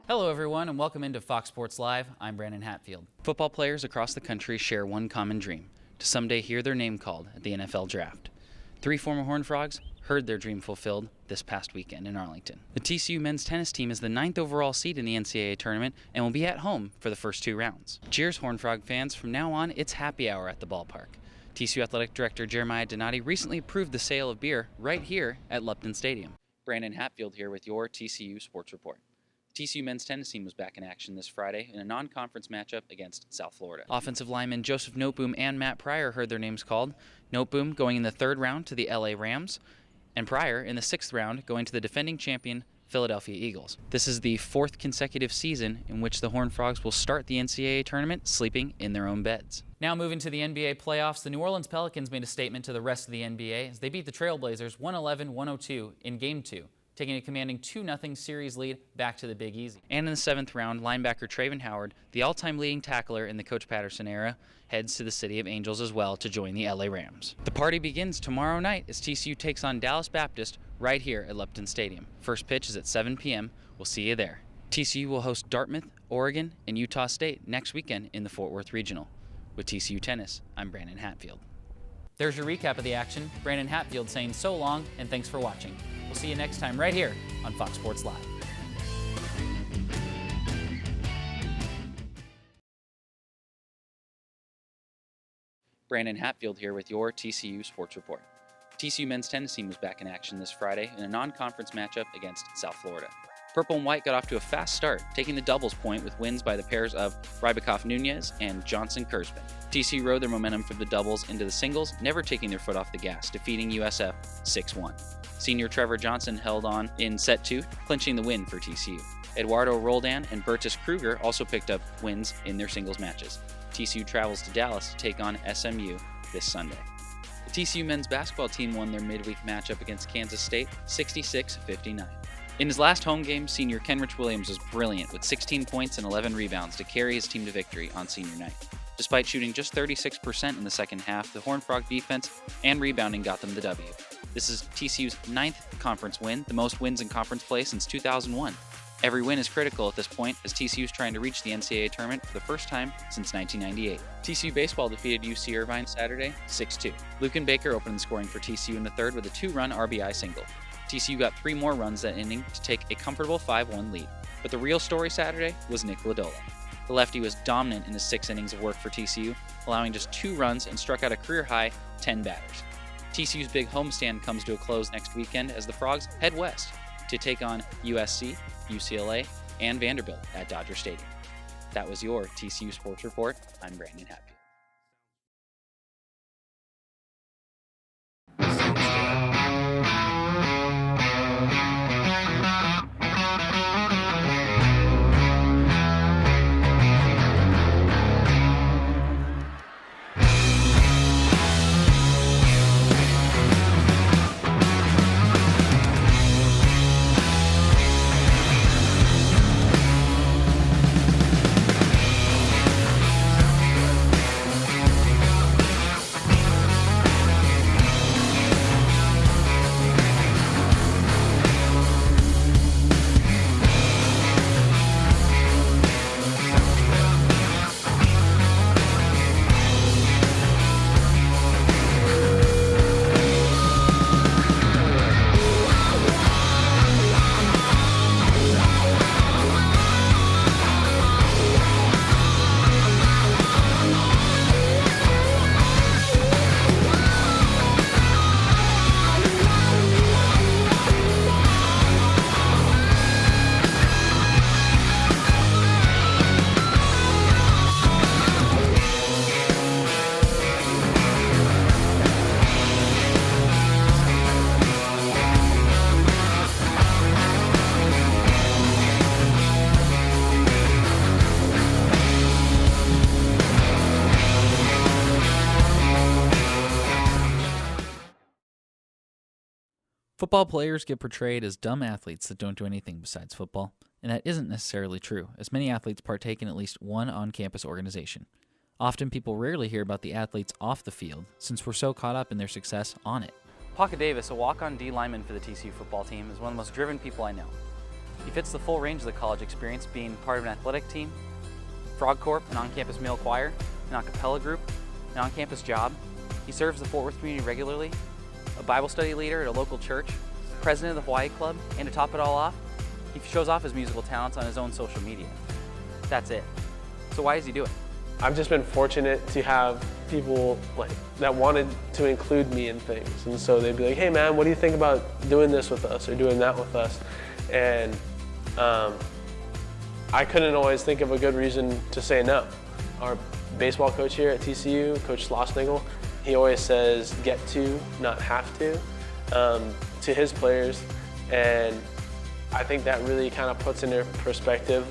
Hello everyone and welcome into Fox Sports Live. I'm Brandon Hatfield. Football players across the country share one common dream, to someday hear their name called at the NFL Draft. 3 former Horned Frogs heard their dream fulfilled this past weekend in Arlington. The TCU men's tennis team is the 9th overall seed in the NCAA tournament and will be at home for the first 2 rounds. Cheers, Horned Frog fans. From now on, it's happy hour at the ballpark. TCU Athletic Director Jeremiah Donati recently approved the sale of beer right here at Lupton Stadium. Brandon Hatfield here with your TCU Sports Report. TCU men's tennis team was back in action this Friday in a non-conference matchup against South Florida. Offensive linemen Joseph Noteboom and Matt Pryor heard their names called. Noteboom going in the 3rd round to the LA Rams, and Pryor in the 6th round going to the defending champion Philadelphia Eagles. This is the 4th consecutive season in which the Horned Frogs will start the NCAA tournament sleeping in their own beds. Now moving to the NBA playoffs, the New Orleans Pelicans made a statement to the rest of the NBA as they beat the Trailblazers 111-102 in Game 2. Taking a commanding 2-0 series lead back to the Big Easy. And in the 7th round, linebacker Traven Howard, the all-time leading tackler in the Coach Patterson era, heads to the City of Angels as well to join the LA Rams. The party begins tomorrow night as TCU takes on Dallas Baptist right here at Lupton Stadium. First pitch is at 7 p.m. We'll see you there. TCU will host Dartmouth, Oregon, and Utah State next weekend in the Fort Worth Regional. With TCU Tennis, I'm Brandon Hatfield. There's your recap of the action. Brandon Hatfield saying so long and thanks for watching. We'll see you next time right here on Fox Sports Live. Brandon Hatfield here with your TCU Sports Report. TCU men's tennis team was back in action this Friday in a non-conference matchup against South Florida. Purple and White got off to a fast start, taking the doubles point with wins by the pairs of Rybakov-Nunez and Johnson-Kurzban. TCU rode their momentum from the doubles into the singles, never taking their foot off the gas, defeating USF 6-1. Senior Trevor Johnson held on in set 2, clinching the win for TCU. Eduardo Roldan and Bertus Kruger also picked up wins in their singles matches. TCU travels to Dallas to take on SMU this Sunday. The TCU men's basketball team won their midweek matchup against Kansas State 66-59. In his last home game, senior Kenrich Williams was brilliant with 16 points and 11 rebounds to carry his team to victory on senior night. Despite shooting just 36% in the second half, the Horned Frog defense and rebounding got them the W. This is TCU's 9th conference win, the most wins in conference play since 2001. Every win is critical at this point as TCU is trying to reach the NCAA tournament for the first time since 1998. TCU baseball defeated UC Irvine Saturday 6-2. Lucan Baker opened the scoring for TCU in the 3rd with a 2-run RBI single. TCU got 3 more runs that inning to take a comfortable 5-1 lead. But the real story Saturday was Nick Ladola. The lefty was dominant in his 6 innings of work for TCU, allowing just 2 runs and struck out a career-high 10 batters. TCU's big homestand comes to a close next weekend as the Frogs head west to take on USC, UCLA, and Vanderbilt at Dodger Stadium. That was your TCU Sports Report. I'm Brandon Hatfield. Football players get portrayed as dumb athletes that don't do anything besides football, and that isn't necessarily true, as many athletes partake in at least one on-campus organization. Often people rarely hear about the athletes off the field, since we're so caught up in their success on it. Paca Davis, a walk-on D lineman for the TCU football team, is one of the most driven people I know. He fits the full range of the college experience, being part of an athletic team, Frog Corp, an on-campus male choir, an a cappella group, an on-campus job. He serves the Fort Worth community regularly, a Bible study leader at a local church, president of the Hawaii Club, and to top it all off, he shows off his musical talents on his own social media. That's it. So why does he do it? I've just been fortunate to have people that wanted to include me in things. And so they'd be like, hey man, what do you think about doing this with us or doing that with us? And I couldn't always think of a good reason to say no. Our baseball coach here at TCU, Coach Schlossnagel, he always says get to, not have to his players. And I think that really kind of puts into perspective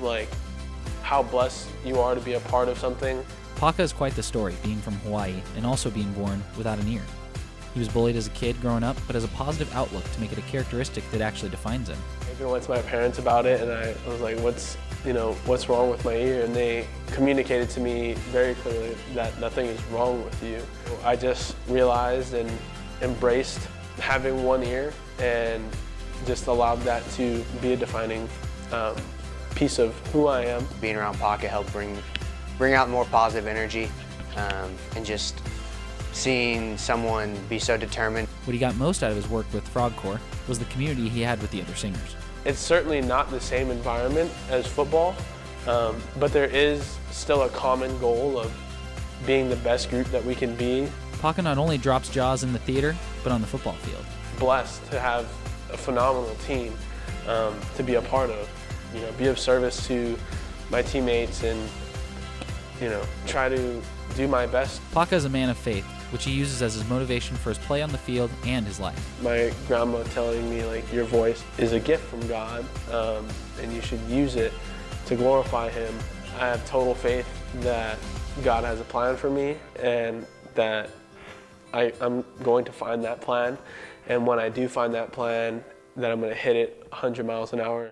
how blessed you are to be a part of something. Paka is quite the story, being from Hawaii and also being born without an ear. He was bullied as a kid growing up, but has a positive outlook to make it a characteristic that actually defines him. I even went to my parents about it, and I was like, what's wrong with my ear? And they communicated to me very clearly that nothing is wrong with you. I just realized and embraced having one ear and just allowed that to be a defining piece of who I am. Being around Paka helped bring out more positive energy, and just seeing someone be so determined. What he got most out of his work with Frog Corps was the community he had with the other singers. It's certainly not the same environment as football, but there is still a common goal of being the best group that we can be. Paka not only drops jaws in the theater, but on the football field. Blessed to have a phenomenal team to be a part of, be of service to my teammates and, try to do my best. Paka is a man of faith, which he uses as his motivation for his play on the field and his life. My grandma telling me, your voice is a gift from God, and you should use it to glorify Him. I have total faith that God has a plan for me and that I'm going to find that plan. And when I do find that plan, that I'm going to hit it 100 miles an hour.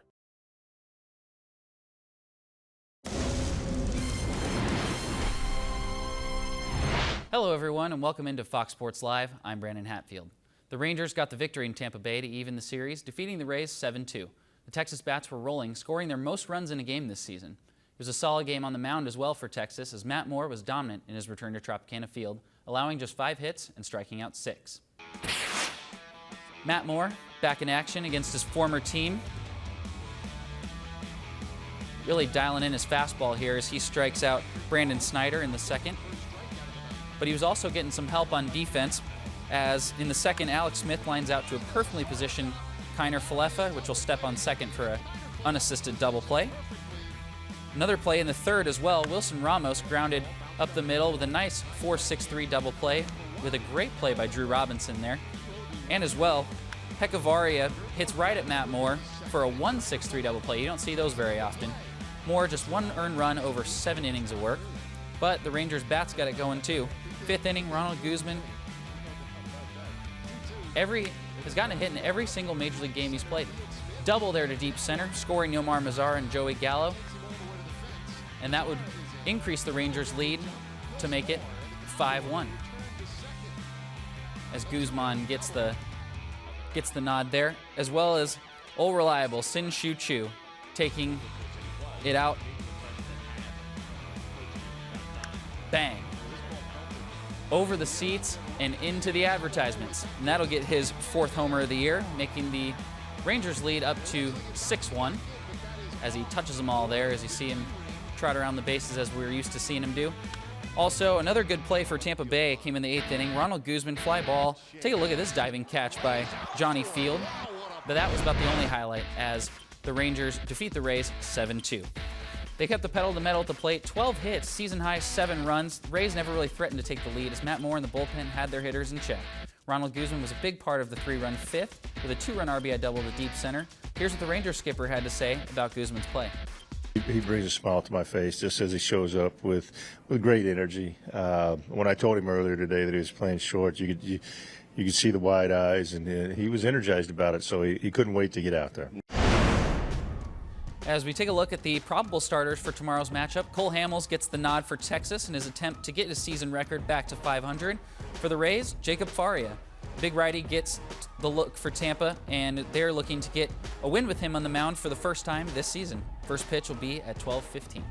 Hello everyone and welcome into Fox Sports Live. I'm Brandon Hatfield. The Rangers got the victory in Tampa Bay to even the series, defeating the Rays 7-2. The Texas Bats were rolling, scoring their most runs in a game this season. It was a solid game on the mound as well for Texas, as Matt Moore was dominant in his return to Tropicana Field, allowing just 5 hits and striking out 6. Matt Moore back in action against his former team. Really dialing in his fastball here as he strikes out Brandon Snyder in the second. But he was also getting some help on defense, as in the second, Alex Smith lines out to a perfectly positioned Kiner Falefa, which will step on second for an unassisted double play. Another play in the third as well, Wilson Ramos grounded up the middle with a nice 4-6-3 double play with a great play by Drew Robinson there. And as well, Heckavaria hits right at Matt Moore for a 1-6-3 double play. You don't see those very often. Moore just 1 earned run over 7 innings of work. But the Rangers bats got it going too. 5th inning, Ronald Guzman has gotten a hit in every single Major League game he's played. Double there to deep center, scoring Nomar Mazar and Joey Gallo. And that would increase the Rangers' lead to make it 5-1. As Guzman gets the nod there, as well as old reliable Sin Shu Chu taking it out. Bang. Over the seats and into the advertisements. And that'll get his 4th homer of the year, making the Rangers lead up to 6-1 as he touches them all there, as you see him trot around the bases as we're used to seeing him do. Also, another good play for Tampa Bay came in the 8th inning. Ronald Guzman, fly ball. Take a look at this diving catch by Johnny Field. But that was about the only highlight as the Rangers defeat the Rays 7-2. They kept the pedal to the metal at the plate, 12 hits, season high 7 runs. The Rays never really threatened to take the lead as Matt Moore and the bullpen had their hitters in check. Ronald Guzman was a big part of the 3-run 5th with a 2-run RBI double to deep center. Here's what the Rangers skipper had to say about Guzman's play. He brings a smile to my face just as he shows up with great energy. When I told him earlier today that he was playing short, you could see the wide eyes, and he was energized about it, so he couldn't wait to get out there. As we take a look at the probable starters for tomorrow's matchup, Cole Hamels gets the nod for Texas in his attempt to get his season record back to 500. For the Rays, Jacob Faria. Big righty gets the look for Tampa, and they're looking to get a win with him on the mound for the first time this season. First pitch will be at 12:15.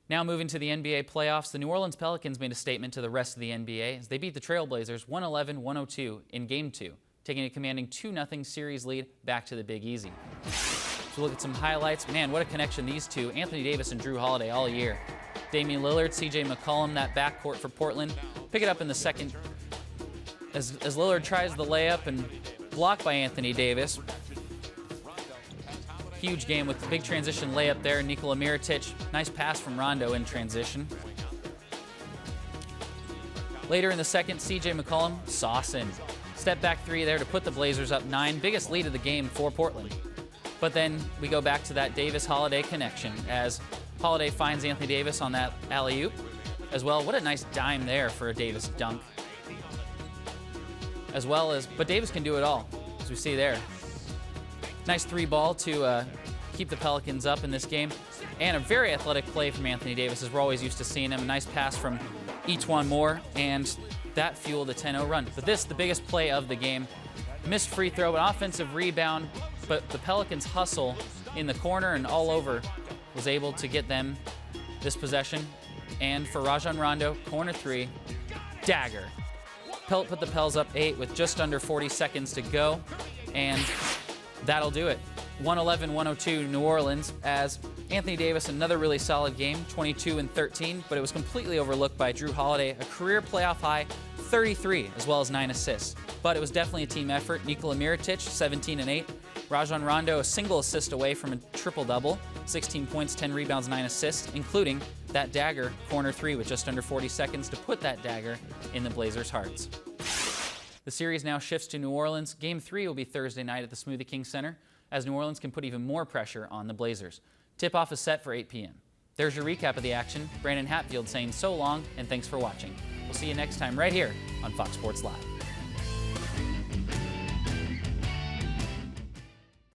Now moving to the NBA playoffs, the New Orleans Pelicans made a statement to the rest of the NBA as they beat the Trailblazers 111-102 in Game 2, taking a commanding 2-0 series lead back to the Big Easy. So look at some highlights. Man, what a connection these two, Anthony Davis and Drew Holiday, all year. Damian Lillard, CJ McCollum, that backcourt for Portland. Pick it up in the second as Lillard tries the layup and blocked by Anthony Davis. Huge game with the big transition layup there. Nikola Mirotic, nice pass from Rondo in transition. Later in the second, CJ McCollum, saucing. Step back three there to put the Blazers up 9. Biggest lead of the game for Portland. But then we go back to that Davis-Holiday connection as Holiday finds Anthony Davis on that alley-oop as well. What a nice dime there for a Davis dunk. But Davis can do it all, as we see there. Nice 3-ball to keep the Pelicans up in this game. And a very athletic play from Anthony Davis, as we're always used to seeing him. A nice pass from Etuan Moore, and that fueled a 10-0 run. But this, the biggest play of the game. Missed free throw, an offensive rebound, but the Pelicans' hustle in the corner and all over was able to get them this possession. And for Rajon Rondo, corner 3, dagger. Put the Pels up 8 with just under 40 seconds to go, and that'll do it. 111-102 New Orleans, as Anthony Davis, another really solid game, 22 and 13, but it was completely overlooked by Drew Holiday, a career playoff high 33, as well as 9 assists. But it was definitely a team effort. Nikola Mirotic, 17 and 8. Rajon Rondo, a single assist away from a triple-double, 16 points, 10 rebounds, 9 assists, including that dagger, corner 3, with just under 40 seconds to put that dagger in the Blazers' hearts. The series now shifts to New Orleans. Game 3 will be Thursday night at the Smoothie King Center, as New Orleans can put even more pressure on the Blazers. Tip-off is set for 8 p.m. There's your recap of the action. Brandon Hatfield saying so long and thanks for watching. We'll see you next time right here on Fox Sports Live.